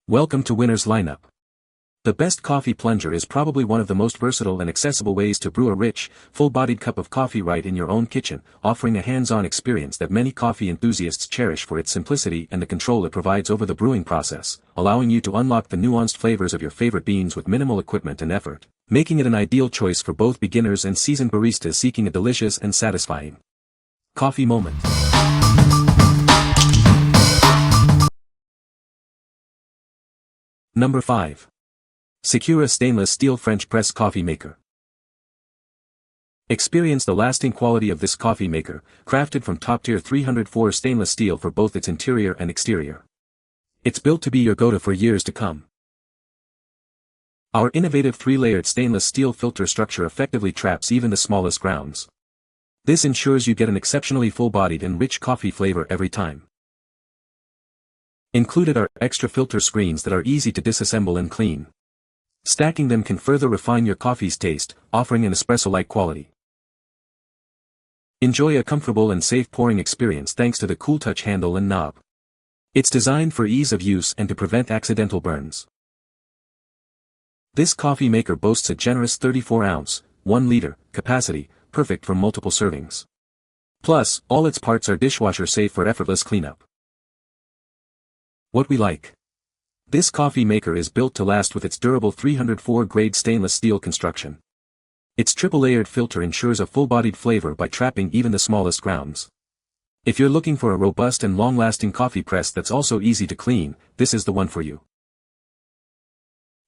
Welcome to Winner's Lineup. The best coffee plunger is probably one of the most versatile and accessible ways to brew a rich, full-bodied cup of coffee right in your own kitchen, offering a hands-on experience that many coffee enthusiasts cherish for its simplicity and the control it provides over the brewing process, allowing you to unlock the nuanced flavors of your favorite beans with minimal equipment and effort, making it an ideal choice for both beginners and seasoned baristas seeking a delicious and satisfying coffee moment. Number 5. Secura Stainless Steel French Press Coffee Maker. Experience the lasting quality of this coffee maker, crafted from top-tier 304 stainless steel for both its interior and exterior. It's built to be your go-to for years to come. Our innovative 3-layered stainless steel filter structure effectively traps even the smallest grounds. This ensures you get an exceptionally full-bodied and rich coffee flavor every time. Included are extra filter screens that are easy to disassemble and clean. Stacking them can further refine your coffee's taste, offering an espresso-like quality. Enjoy a comfortable and safe pouring experience thanks to the cool touch handle and knob. It's designed for ease of use and to prevent accidental burns. This coffee maker boasts a generous 34-ounce, 1-liter, capacity, perfect for multiple servings. Plus, all its parts are dishwasher safe for effortless cleanup. What we like. This coffee maker is built to last with its durable 304-grade stainless steel construction. Its triple-layered filter ensures a full-bodied flavor by trapping even the smallest grounds. If you're looking for a robust and long-lasting coffee press that's also easy to clean, this is the one for you.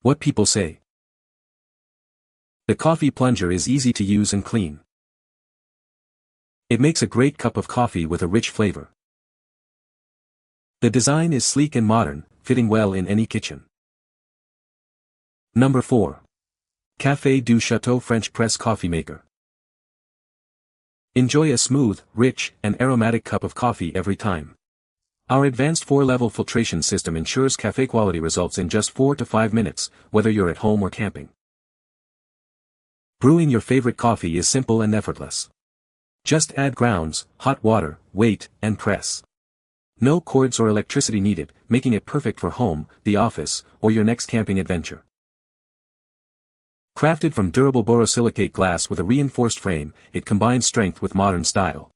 What people say. The coffee plunger is easy to use and clean. It makes a great cup of coffee with a rich flavor. The design is sleek and modern, fitting well in any kitchen. Number 4. Café du Chateau French Press Coffee Maker. Enjoy a smooth, rich, and aromatic cup of coffee every time. Our advanced 4-level filtration system ensures cafe-quality results in just 4 to 5 minutes, whether you're at home or camping. Brewing your favorite coffee is simple and effortless. Just add grounds, hot water, wait, and press. No cords or electricity needed, making it perfect for home, the office, or your next camping adventure. Crafted from durable borosilicate glass with a reinforced frame, it combines strength with modern style.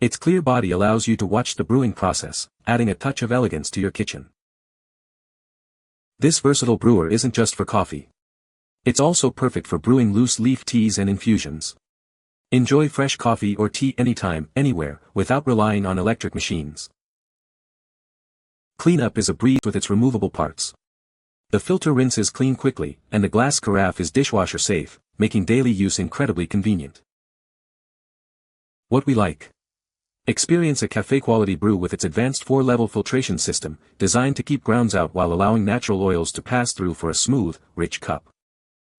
Its clear body allows you to watch the brewing process, adding a touch of elegance to your kitchen. This versatile brewer isn't just for coffee. It's also perfect for brewing loose leaf teas and infusions. Enjoy fresh coffee or tea anytime, anywhere, without relying on electric machines. Cleanup is a breeze with its removable parts. The filter rinses clean quickly, and the glass carafe is dishwasher safe, making daily use incredibly convenient. What we like. Experience a cafe-quality brew with its advanced 4-level filtration system, designed to keep grounds out while allowing natural oils to pass through for a smooth, rich cup.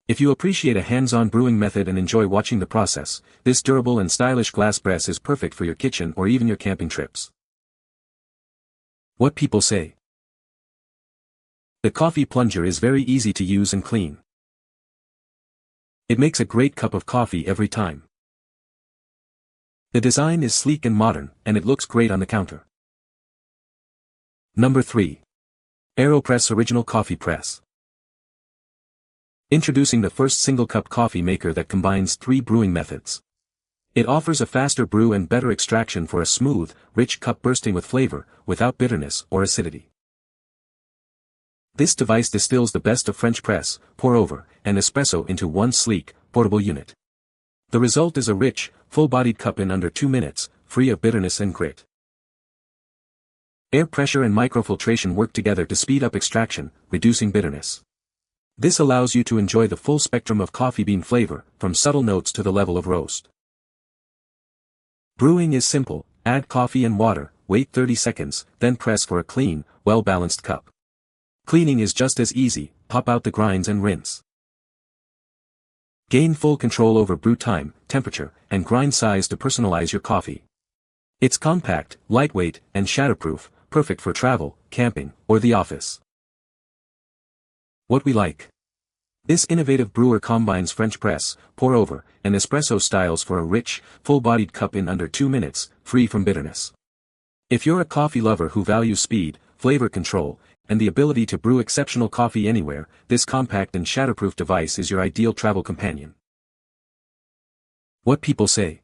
If you appreciate a hands-on brewing method and enjoy watching the process, this durable and stylish glass press is perfect for your kitchen or even your camping trips. What people say. The coffee plunger is very easy to use and clean. It makes a great cup of coffee every time. The design is sleek and modern, and it looks great on the counter. Number 3. AeroPress Original Coffee Press. Introducing the first single-cup coffee maker that combines 3 brewing methods. It offers a faster brew and better extraction for a smooth, rich cup bursting with flavor, without bitterness or acidity. This device distills the best of French press, pour-over, and espresso into one sleek, portable unit. The result is a rich, full-bodied cup in under 2 minutes, free of bitterness and grit. Air pressure and microfiltration work together to speed up extraction, reducing bitterness. This allows you to enjoy the full spectrum of coffee bean flavor, from subtle notes to the level of roast. Brewing is simple: add coffee and water, wait 30 seconds, then press for a clean, well-balanced cup. Cleaning is just as easy: pop out the grinds and rinse. Gain full control over brew time, temperature, and grind size to personalize your coffee. It's compact, lightweight, and shatterproof, perfect for travel, camping, or the office. What we like. This innovative brewer combines French press, pour-over, and espresso styles for a rich, full-bodied cup in under 2 minutes, free from bitterness. If you're a coffee lover who values speed, flavor control, and the ability to brew exceptional coffee anywhere, this compact and shatterproof device is your ideal travel companion. What people say.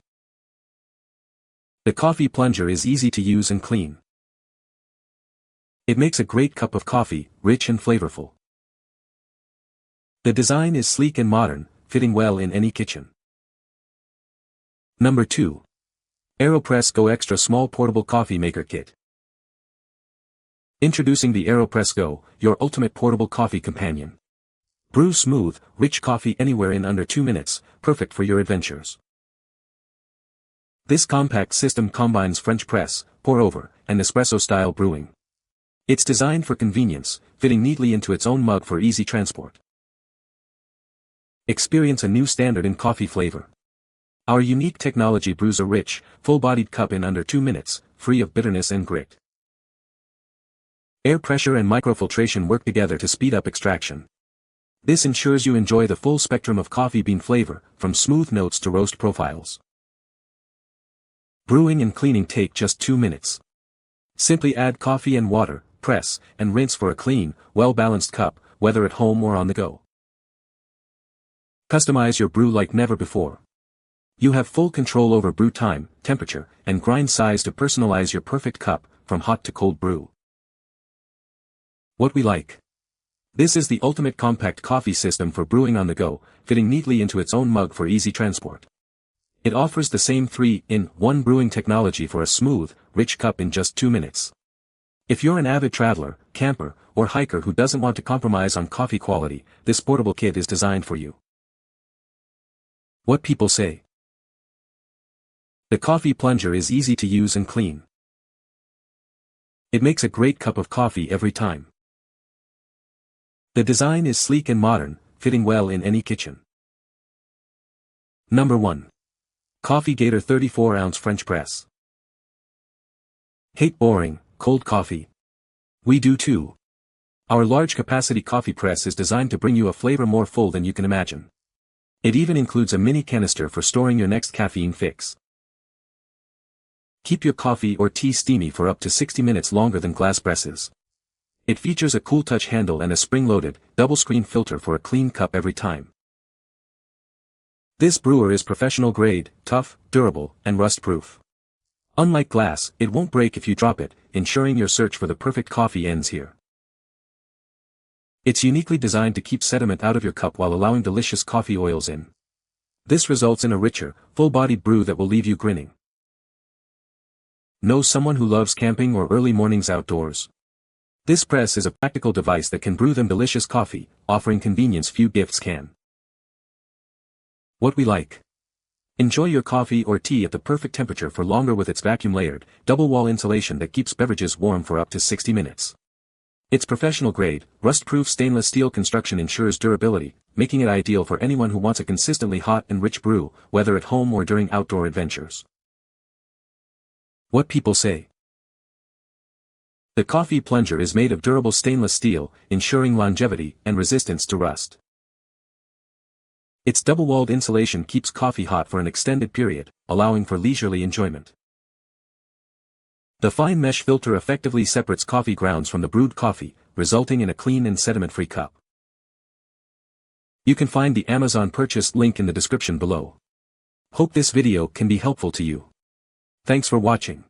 The coffee plunger is easy to use and clean. It makes a great cup of coffee, rich and flavorful. The design is sleek and modern, fitting well in any kitchen. Number 2. AeroPress Go Extra Small Portable Coffee Maker Kit. Introducing the AeroPress Go, your ultimate portable coffee companion. Brew smooth, rich coffee anywhere in under 2 minutes, perfect for your adventures. This compact system combines French press, pour-over, and espresso-style brewing. It's designed for convenience, fitting neatly into its own mug for easy transport. Experience a new standard in coffee flavor. Our unique technology brews a rich, full-bodied cup in under 2 minutes, free of bitterness and grit. Air pressure and microfiltration work together to speed up extraction. This ensures you enjoy the full spectrum of coffee bean flavor, from smooth notes to roast profiles. Brewing and cleaning take just 2 minutes. Simply add coffee and water, press, and rinse for a clean, well-balanced cup, whether at home or on the go. Customize your brew like never before. You have full control over brew time, temperature, and grind size to personalize your perfect cup, from hot to cold brew. What we like. This is the ultimate compact coffee system for brewing on the go, fitting neatly into its own mug for easy transport. It offers the same 3-in-1 brewing technology for a smooth, rich cup in just 2 minutes. If you're an avid traveler, camper, or hiker who doesn't want to compromise on coffee quality, this portable kit is designed for you. What people say. The coffee plunger is easy to use and clean. It makes a great cup of coffee every time. The design is sleek and modern, fitting well in any kitchen. Number 1. Coffee Gator 34-ounce French press. Hate boring, cold coffee? We do too. Our large-capacity coffee press is designed to bring you a flavor more full than you can imagine. It even includes a mini canister for storing your next caffeine fix. Keep your coffee or tea steamy for up to 60 minutes longer than glass presses. It features a cool touch handle and a spring-loaded, double-screen filter for a clean cup every time. This brewer is professional-grade, tough, durable, and rust-proof. Unlike glass, it won't break if you drop it, ensuring your search for the perfect coffee ends here. It's uniquely designed to keep sediment out of your cup while allowing delicious coffee oils in. This results in a richer, full-bodied brew that will leave you grinning. Know someone who loves camping or early mornings outdoors? This press is a practical device that can brew them delicious coffee, offering convenience few gifts can. What we like. Enjoy your coffee or tea at the perfect temperature for longer with its vacuum-layered, double-wall insulation that keeps beverages warm for up to 60 minutes. Its professional-grade, rust-proof stainless steel construction ensures durability, making it ideal for anyone who wants a consistently hot and rich brew, whether at home or during outdoor adventures. What people say. The coffee plunger is made of durable stainless steel, ensuring longevity and resistance to rust. Its double-walled insulation keeps coffee hot for an extended period, allowing for leisurely enjoyment. The fine mesh filter effectively separates coffee grounds from the brewed coffee, resulting in a clean and sediment-free cup. You can find the Amazon purchase link in the description below. Hope this video can be helpful to you. Thanks for watching.